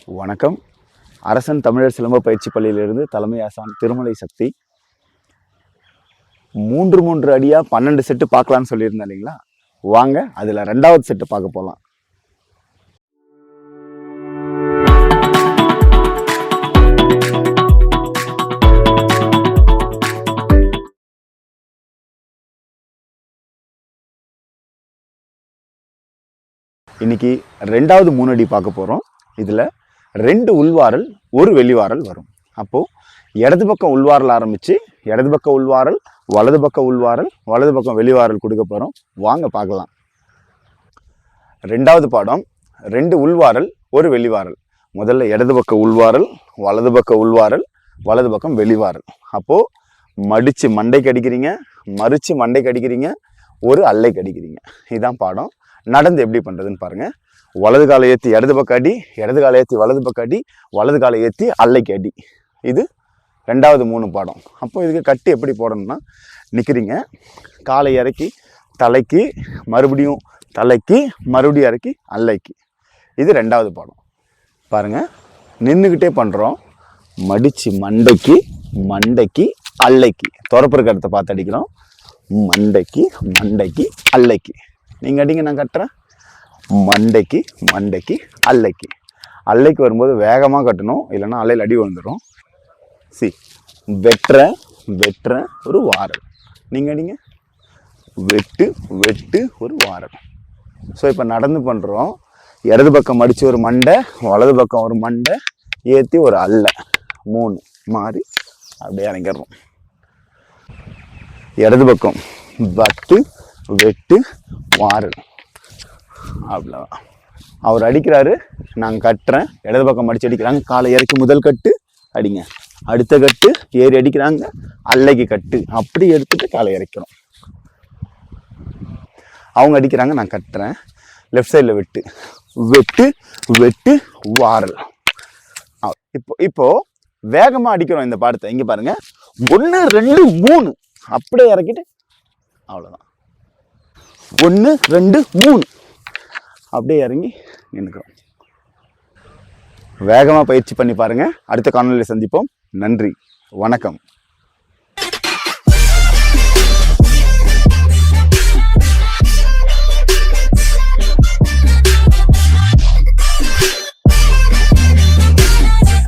வணக்கம். அரசன் தமிழர் சிலம்ப பயிற்சி பள்ளியிலிருந்து தலைமை ஆசான் திருமலை சக்தி. 3 அடியா 12 செட்டு பார்க்கலான்னு சொல்லியிருந்தேன் இல்லைங்களா? வாங்க அதில் 2வது செட்டு பார்க்க போகலாம். இன்னைக்கு 2வது 3 அடி பார்க்க போகிறோம். இதில் 2 உள்வாரல் 1 வெளிவாரல் வரும். அப்போது இடது பக்கம் உள்வாரல் ஆரம்பித்து இடது பக்கம் உள்வாரல், வலது பக்கம் உள்வாரல், வலது பக்கம் வெளிவாரல் கொடுக்க போகிறோம். வாங்க பார்க்கலாம். 2வது பாடம் 2 உள்வாரல் 1 வெளிவாரல். முதல்ல இடது பக்கம் உள்வாரல், வலது பக்கம் உள்வாரல், வலது பக்கம் வெளிவாரல். அப்போது மடித்து மண்டைக்கு அடிக்கிறீங்க, மறித்து மண்டைக்கு அடிக்கிறீங்க, ஒரு அல்லைக்கு அடிக்கிறீங்க. இதுதான் பாடம். நடந்து எப்படி பண்ணுறதுன்னு பாருங்கள். வலது காலை ஏற்றி இடது பக்கம் அடி, இடது காலை ஏற்றி வலது பக்கம் அடி, வலது காலை ஏற்றி அல்லைக்கு அடி. இது 2வது 3 பாடம். அப்போ இதுக்கு கட்டு எப்படி போடணும்னா, நிற்கிறீங்க, காலை இறக்கி தலைக்கு, மறுபடியும் தலைக்கு, மறுபடியும் இறக்கி அல்லைக்கு. இது 2வது பாடம். பாருங்கள், நின்றுக்கிட்டே பண்ணுறோம். மடித்து மண்டைக்கு, மண்டைக்கு அல்லைக்கு. துறப்புற கருத்தை பார்த்து அடிக்கிறோம். மண்டைக்கு மண்டைக்கு அல்லைக்கு. நீங்கள் அடிங்க, நான் கட்டுறேன். மண்டைக்கு மண்டைக்கு அல்லைக்கு. அல்லைக்கு வரும்போது வேகமாக கட்டணும், இல்லைன்னா அல்லையில் அடி விழுந்துடும். வெட்டுற வெட்டுற ஒரு வாரல். நீங்கள் அடிங்க. வெட்டு வெட்டு ஒரு வாரல். ஸோ இப்போ நடந்து பண்ணுறோம். இடது பக்கம் மடித்து ஒரு மண்டை, வலது பக்கம் ஒரு மண்டை ஏற்றி ஒரு அல்லை, 3 மாறி அப்படியே இறங்கிடுறோம். இடது பக்கம் வட்டு வெட்டு வாரல். அவ்வளோதான். அவர் அடிக்கிறாரு, நாங்கள் கட்டுறேன். இடது பக்கம் மடித்து அடிக்கிறாங்க, காலை இறக்கி முதல் கட்டு அடிங்க, அடுத்த கட்டு ஏறி அடிக்கிறாங்க, அல்லைக்கு கட்டு, அப்படி எடுத்துட்டு காலை இறக்கிறோம். அவங்க அடிக்கிறாங்க, நான் கட்டுறேன். லெஃப்ட் சைடில் வெட்டு வெட்டு வெட்டு வாரல். இப்போ வேகமாக அடிக்கிறோம் இந்த பாடத்தை. இங்கே பாருங்க, 1 2 3 அப்படியே இறக்கிட்டு அவ்வளோதான். 1 2 3 அப்படியே இறங்கி நின்றுக்கிறோம். வேகமாக பயிற்சி பண்ணி பாருங்கள். அடுத்த காணொலியில் சந்திப்போம். நன்றி, வணக்கம்.